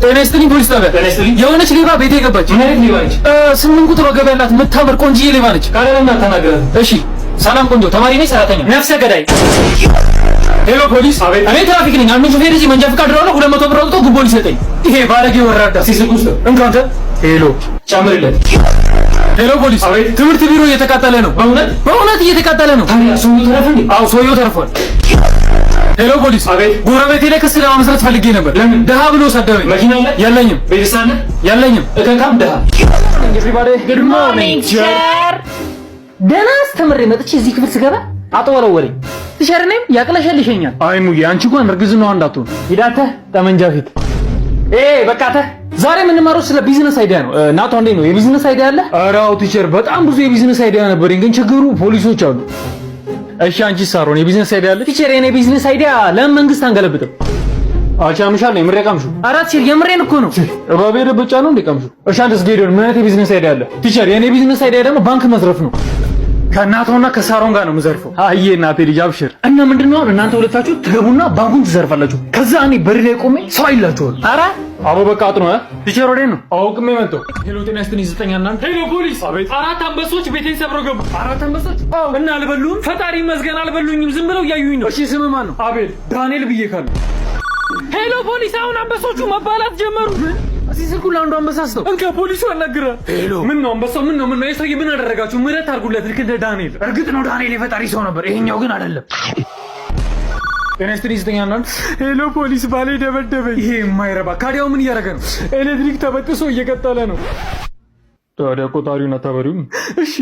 ጤና ይስጥልኝ ፖሊስ ጣቢያ። ጤና ይስጥልኝ። የሆነች ሌባ ቤቴ ገባች። ምን አይነት ሌባ ነች? 8 ቁጥር ወገብ ያላት የምታምር ቆንጆዬ ሌባ ነች። ካለና ተናገረ። እሺ ሰላም ቆንጆ፣ ተማሪ ነኝ ሰራተኛ፣ ነፍሰ ገዳይ። ሄሎ ፖሊስ። አቤት። እኔ ትራፊክ ነኝ። አንዱ ሹፌር እዚህ መንጃ ፈቃድ ነው 200 ብር አውጥቶ ጉቦ ሊሰጠኝ። ይሄ ባለጌ ወራዳ ሲስቁ ውስጥ እንካንተ። ሄሎ ጨምርለት። ሄሎ ፖሊስ። አቤት። ትምህርት ቢሮ እየተቃጠለ ነው። በእውነት እየተቃጠለ ነው። ታዲያ ሰውዬው ተረፈ እንዴ? አዎ ሰውዬው ተርፏል። ሄሎ ፖሊስ። አቤት። ጎረቤቴ ላይ ክስ ለማመስረት ፈልጌ ነበር። ለምን? ደሃ ብሎ ሰደበኝ። መኪና የለኝም። ቤተሰብ የለኝም። እከካም ደሃ። ጉድ ሞርኒንግ ቲቸር። ደህና አስተምሬ መጥቼ እዚህ ክፍል ስገባ አጥወለወለኝ። ቲቸር ነኝ ያቅለሸልሸኛል። አይ ሙዬ አንቺ እንኳን እርግዝናው እንዳትሆን ሂዳተ ጠመንጃ ፊት በቃተ። ዛሬ የምንማረው ስለ ቢዝነስ አይዲያ ነው። እናቷ እንዴት ነው የቢዝነስ አይዲያ አለ? ኧረ አዎ ቲቸር፣ በጣም ብዙ የቢዝነስ አይዲያ ነበረኝ፣ ግን ችግሩ ፖሊሶች አሉ። እሺ አንቺ ሳሮን የቢዝነስ አይዲያ አለ? ቲቸር የኔ ቢዝነስ አይዲያ ለምን መንግስት አንገለብጥም? አቻ ምሻል ነው የምሬ ቀምሹ። ኧረ ቲቸር የምሬን እኮ ነው። እባቤ ደብጫ ነው እንደ ቀምሹ። እሺ አንተስ ጌዶን ምን አይነት የቢዝነስ አይዲያ አለ? ቲቸር የኔ ቢዝነስ አይዲያ ደግሞ ባንክ መዝረፍ ነው። ከእናቷና ከሳሮን ጋር ነው የምዘርፈው። አዬ እናቴ ልጅ አብሽር። እና ምንድነው እናንተ ሁለታችሁ ትገቡና ባንኩን ትዘርፋላችሁ። ከዛ እኔ በር ላይ ቆሜ ሰው አይላችኋል። ኧረ አቦ በቃ አጥኖ ቲቸር ወዴት ነው? አውቅሜ መጣሁ። ሄሎ ጤና ይስጥልኝ ዘጠኛና ሄሎ ፖሊስ። አቤት። 4 አንበሶች ቤቴን ሰብረው ገቡ። 4 አንበሶች? አዎ። እና አልበሉም? ፈጣሪ ይመስገን አልበሉኝም። ዝም ብለው እያዩኝ ነው። እሺ ስም ማን ነው? አቤል። ዳንኤል ብዬ ካለ። ሄሎ ፖሊስ። አሁን አንበሶቹ መባላት ጀመሩ። እዚህ ስልኩ ለአንዱ አንበሳ አስተው እንካ ፖሊሱ አናግራ። ሄሎ ምን ነው አንበሳው? ምን ነው የሰውዬ ምን አደረጋችሁ? ምህረት አድርጉለት። ልክ እንደ ዳንኤል። እርግጥ ነው ዳንኤል የፈጣሪ ሰው ነበር፣ ይሄኛው ግን አይደለም። ጤና ይስጥልኝ ዘጠኛና ሄሎ ፖሊስ፣ ባሌ ደበደበኝ። ይሄ የማይረባ ካዲያው ምን እያደረገ ነው? ኤሌክትሪክ ተበጥሶ እየቀጠለ ነው። ታዲያ ቆጣሪውን አታበሪውም? እሺ